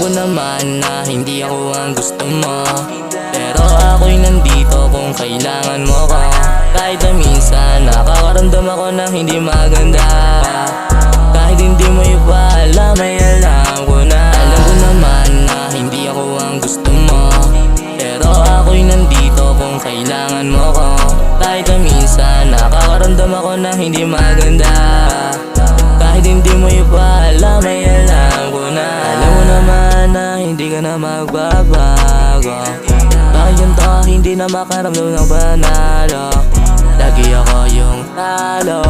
ko naman na hindi ako ang gusto mo, pero ako'y nandito kung kailangan mo ko. Kahit na minsan nakakaramdam ako ng hindi maganda, kahit hindi mo ipaalam ay alam ko na. Alam ko naman na hindi ako ang gusto mo, pero ako'y nandito kung kailangan mo ko. Kahit na minsan nakakaramdam ako ng hindi maganda, kahit hindi mo ipaalam ay alam ko na. Alam mo naman na hindi ka na magbabago, bakit ganito hindi na makaramdam ng panalo? Lagi ako yung talo,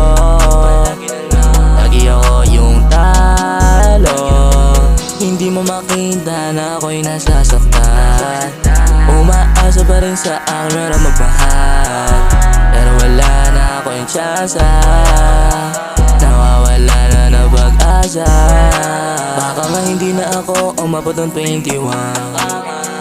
lagi ako yung talo. Hindi mo makita na ako'y nasasaktan, umaasa pa rin sa akin meron magmahal, pero wala na ako'y tsansa, nawawala na ng pag-asa. Baka nga hindi na ako umabot ng 21,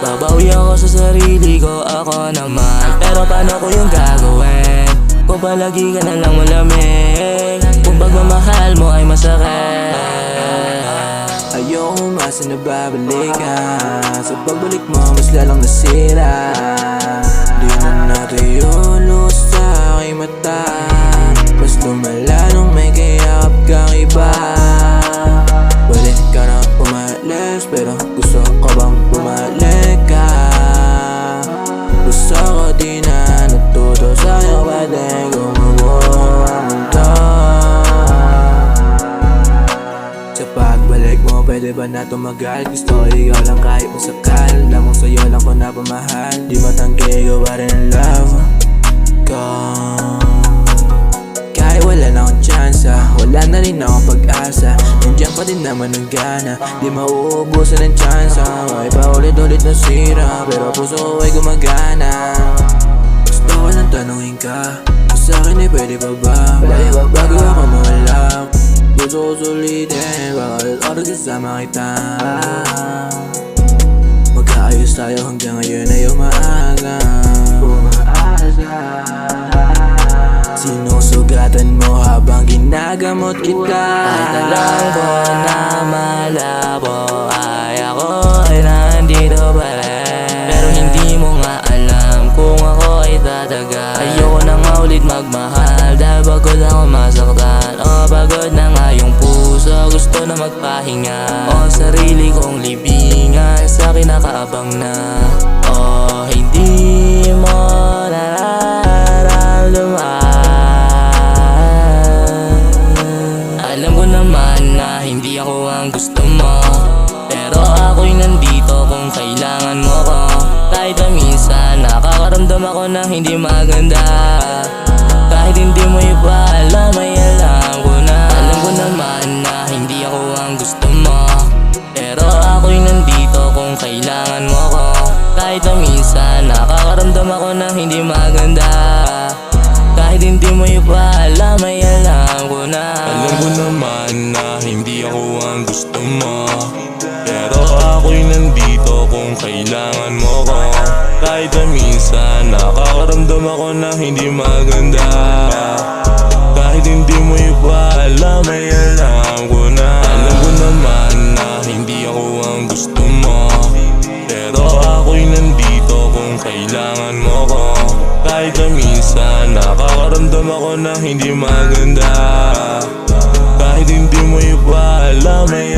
babawi ako sa sarili ko, ako naman. Pero paano ko yung gagawin kung palagi ka na lang malamig, kung pagmamahal mo ay masakit? Ayokong umasa na babalik ka, sa pagbalik mo mas lalang nasira. Di na natuyo lus sa aking mata, mas lumala nung may kayakap kang iba. Balik ka na umalis, pero gusto ko bang bumalik ka? Gusto ko di na natuto sa'yo, pwede gumawa ang mundo. Sa pagbalik mo, pwede ba na tumagal? Gusto ko ikaw lang kahit masakal, lamang sa'yo lang ko napamahal. Di matanggi ko pa rin ang love ko. Kahit wala na akong tsansa, wala na rin akong pag-asa, nandiyan pa din naman ang gana. Di mauubusan ng tsansa, may paulit-ulit na sira, pero puso ko ay gumagana. Gusto ko lang tanungin ka, kung sa'kin ay pwede pa ba? Bago ako mawala, gusto ko sulitin, baka ulit kasama kita. Magkaayos tayo hanggang ngayon ay umaga. Sinusugatan mo habang ginagamot kita. Kahit alam ko na malabo ay ako ay nandito pa rin, pero hindi mo nga alam kung ako ay tatagal. Ayoko na nga ulit magmahal, dahil pagod ako masaktan. Pagod na nga yung puso, gusto na magpahinga. Sarili kong libingan, sa kinakaabang na. Hindi mo nararamdaman. Alam ko naman na hindi ako ang gusto mo, pero ako'y nandito kung kailangan mo ko. Kahit na minsan nakakaramdam ako ng hindi maganda, kahit hindi mo ipaalam ay alam ko na. Alam ko naman na hindi ako ang gusto mo, pero ako'y nandito kung kailangan mo ko. Kahit na minsan nakakaramdam ako ng hindi maganda, kahit hindi mo ipaalam ay alam ko na. Alam ko naman na hindi ako ang gusto mo, pero ako'y nandito kung kailangan mo ko. Kahit na minsan nakakaramdam ako ng hindi maganda, kahit hindi mo ipaalam ay alam ko na. Alam ko naman na hindi ako ang gusto mo, pero ako'y nandito kung kailangan mo ko. Kahit na minsan nakakaramdam ako ng hindi maganda, kahit hindi mo ipaalam ay